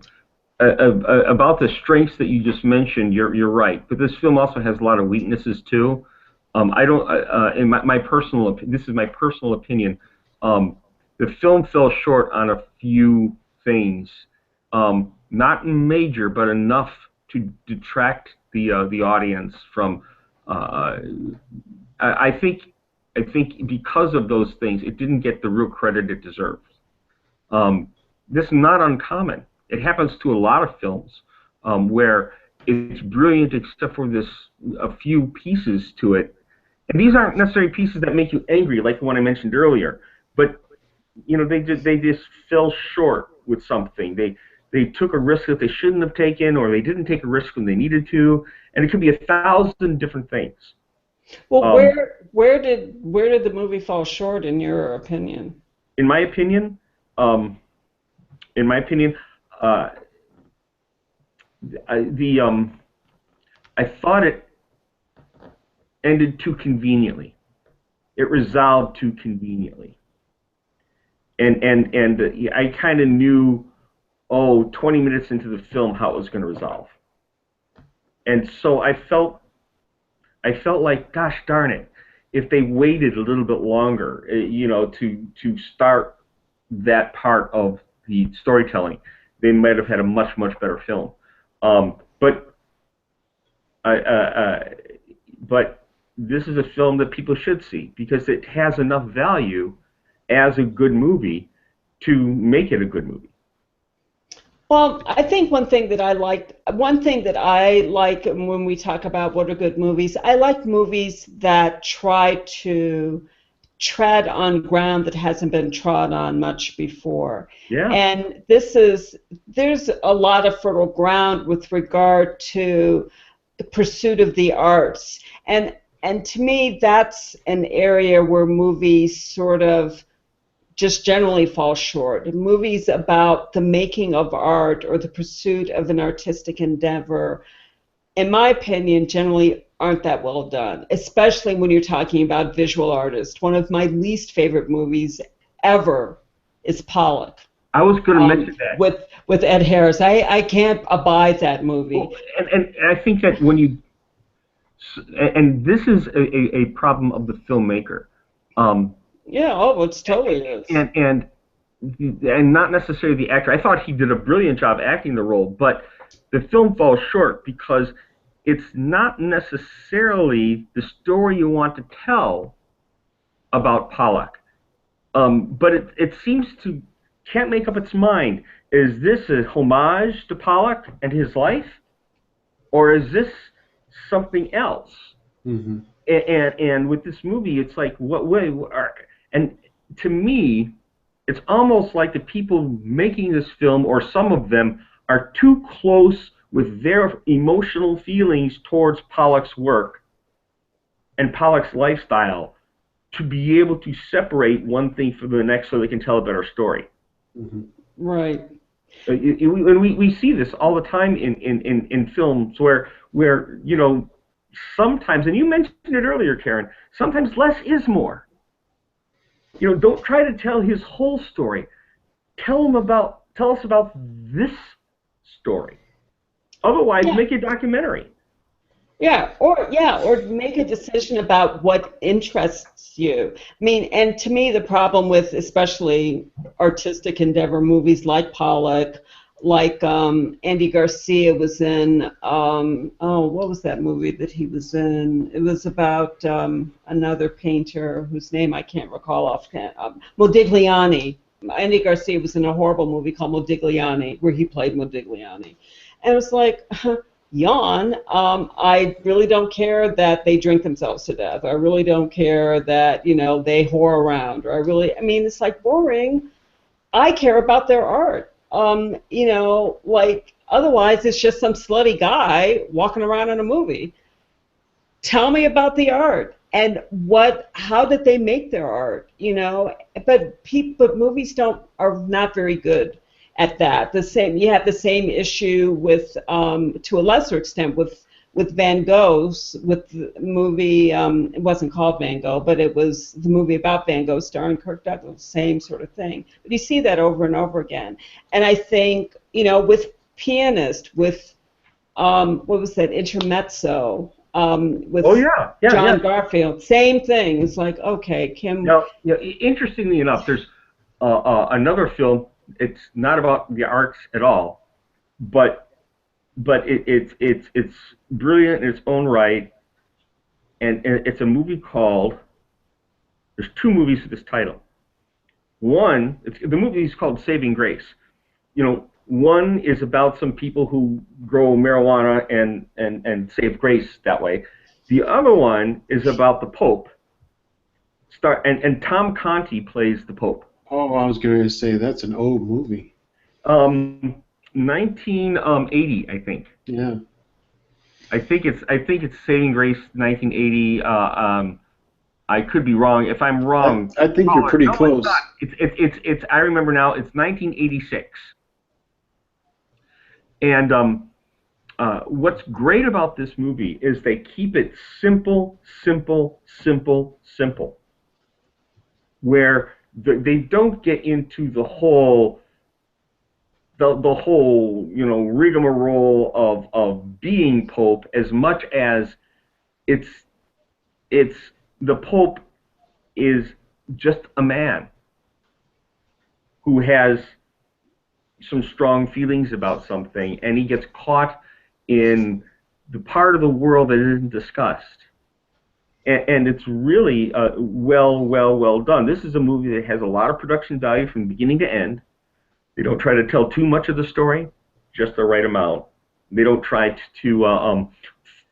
Speaker 2: about the strengths that you just mentioned, you're right. But this film also has a lot of weaknesses too. I don't. In my personal, this is my personal opinion. The film fell short on a few things, not major, but enough to detract the audience from. I think because of those things, it didn't get the real credit it deserves. This is not uncommon. It happens to a lot of films where it's brilliant, except for a few pieces to it. And these aren't necessarily pieces that make you angry, like the one I mentioned earlier. But they just fell short with something. They took a risk that they shouldn't have taken, or they didn't take a risk when they needed to, and it could be 1,000 different things.
Speaker 3: Well, where did the movie fall short in your opinion?
Speaker 2: In my opinion, I thought it ended too conveniently. It resolved too conveniently, and I kind of knew, 20 minutes into the film, how it was going to resolve, and so I felt like, gosh darn it, if they waited a little bit longer, to start that part of the storytelling, they might have had a much better film. But this is a film that people should see because it has enough value as a good movie to make it a good movie.
Speaker 3: Well, I think one thing that I like when we talk about what are good movies, I like movies that try to tread on ground that hasn't been trod on much before.
Speaker 2: Yeah.
Speaker 3: And there's a lot of fertile ground with regard to the pursuit of the arts. And to me, that's an area where movies sort of just generally fall short. Movies about the making of art or the pursuit of an artistic endeavor, in my opinion, generally aren't that well done, especially when you're talking about visual artists. One of my least favorite movies ever is Pollock.
Speaker 2: I was going to mention that.
Speaker 3: With Ed Harris. I can't abide that movie.
Speaker 2: Well, and I think that when you... And this is a problem of the filmmaker.
Speaker 3: Yeah, it's totally is.
Speaker 2: And not necessarily the actor. I thought he did a brilliant job acting the role, but the film falls short because it's not necessarily the story you want to tell about Pollock. But it seems to can't make up its mind. Is this a homage to Pollock and his life? Or is this something else?
Speaker 1: Mm-hmm.
Speaker 2: And with this movie, it's like, what way? And to me, it's almost like the people making this film, or some of them, are too close with their emotional feelings towards Pollock's work and Pollock's lifestyle to be able to separate one thing from the next so they can tell a better story.
Speaker 1: Mm-hmm.
Speaker 3: Right.
Speaker 2: And we see this all the time in films where sometimes, and you mentioned it earlier, Karen, sometimes less is more. Don't try to tell his whole story. Tell us about this story. Otherwise, make a documentary. Or
Speaker 3: make a decision about what interests you. I mean, and to me, the problem with especially artistic endeavor movies like Pollock, like Andy Garcia was in, what was that movie that he was in? It was about another painter whose name I can't recall offhand. Modigliani. Andy Garcia was in a horrible movie called Modigliani, where he played Modigliani. And it was like, yawn. I really don't care that they drink themselves to death. I really don't care that, they whore around. Or I mean, it's like boring. I care about their art. Like otherwise it's just some slutty guy walking around in a movie. Tell me about the art and how did they make their art, but movies are not very good at that. You have the same issue with to a lesser extent with Van Gogh's, with the movie, it wasn't called Van Gogh, but it was the movie about Van Gogh starring Kirk Douglas, same sort of thing. But you see that over and over again. And I think, with Pianist, with, what was that, Intermezzo, with John Garfield, same thing. It's like, okay, Kim.
Speaker 2: Now, interestingly enough, there's another film. It's not about the arts at all, but it's brilliant in its own right, and it's a movie called. There's two movies with this title. One, the movie is called Saving Grace. One is about some people who grow marijuana and save grace that way. The other one is about the Pope. And Tom Conti plays the Pope.
Speaker 1: Oh, I was going to say that's an old movie.
Speaker 2: 1980, I think.
Speaker 1: Yeah. I
Speaker 2: think it's Saving Grace, 1980. I could be wrong. If I'm wrong,
Speaker 1: I think you're pretty close.
Speaker 2: It's I remember now. It's 1986. And what's great about this movie is they keep it simple, simple, simple, simple. Where they don't get into the whole rigmarole of being Pope, as much as it's the Pope is just a man who has some strong feelings about something, and he gets caught in the part of the world that isn't discussed. And it's really well done. This is a movie that has a lot of production value from beginning to end. They don't try to tell too much of the story, just the right amount. They don't try to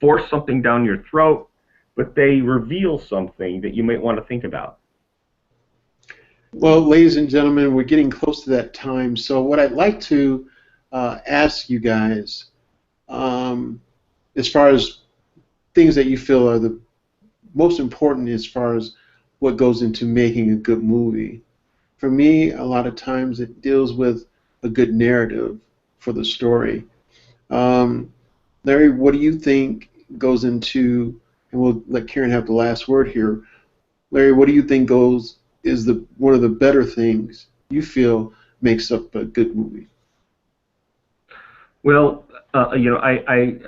Speaker 2: force something down your throat, but they reveal something that you might want to think about.
Speaker 1: Well, ladies and gentlemen, we're getting close to that time. So what I'd like to ask you guys, as far as things that you feel are the most important as far as what goes into making a good movie. For me, a lot of times it deals with a good narrative for the story. Larry, what do you think goes into, and we'll let Karen have the last word here. Larry, what do you think is one of the better things you feel makes up a good movie?
Speaker 2: Well, I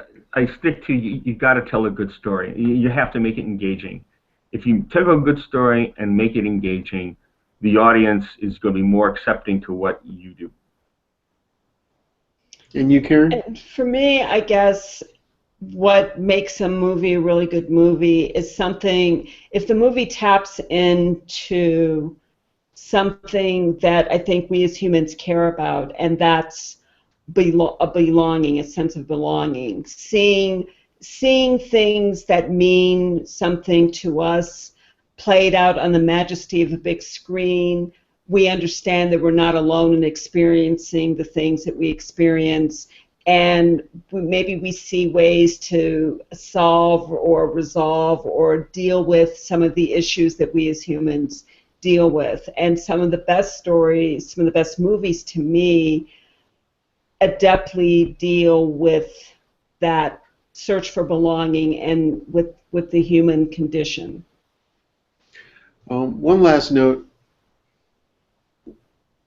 Speaker 2: stick to you got to tell a good story. You have to make it engaging. If you tell a good story and make it engaging, the audience is going to be more accepting to what you do.
Speaker 1: And you, Karen?
Speaker 3: And for me, I guess what makes a movie a really good movie is something, if the movie taps into something that I think we as humans care about, and that's a belonging, a sense of belonging, seeing things that mean something to us played out on the majesty of a big screen. We understand that we're not alone in experiencing the things that we experience, and maybe we see ways to solve or resolve or deal with some of the issues that we as humans deal with. And some of the best stories, some of the best movies to me adeptly deal with that search for belonging and with the human condition.
Speaker 1: One last note.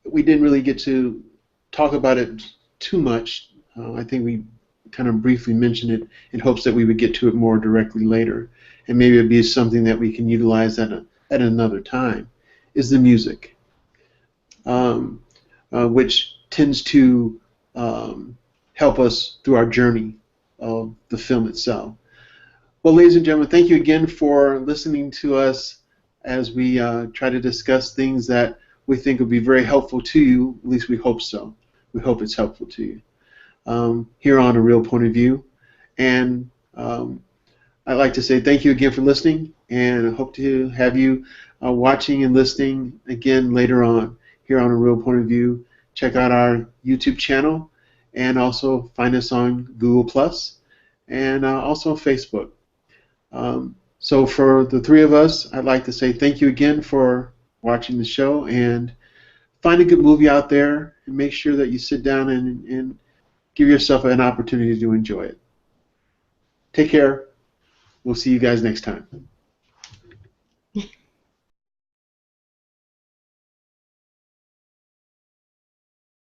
Speaker 1: We didn't really get to talk about it too much. I think we kind of briefly mentioned it in hopes that we would get to it more directly later, and maybe it'd be something that we can utilize at another time, is the music, which tends to help us through our journey of the film itself. Well, ladies and gentlemen, thank you again for listening to us as we try to discuss things that we think will be very helpful to you. At least we hope so. We hope it's helpful to you. Here on A Real Point of View, And I'd like to say thank you again for listening, and I hope to have you watching and listening again later on here on A Real Point of View. Check out our YouTube channel, and also find us on Google Plus, and also Facebook. So for the three of us, I'd like to say thank you again for watching the show, and find a good movie out there, and make sure that you sit down and give yourself an opportunity to enjoy it. Take care. We'll see you guys next time.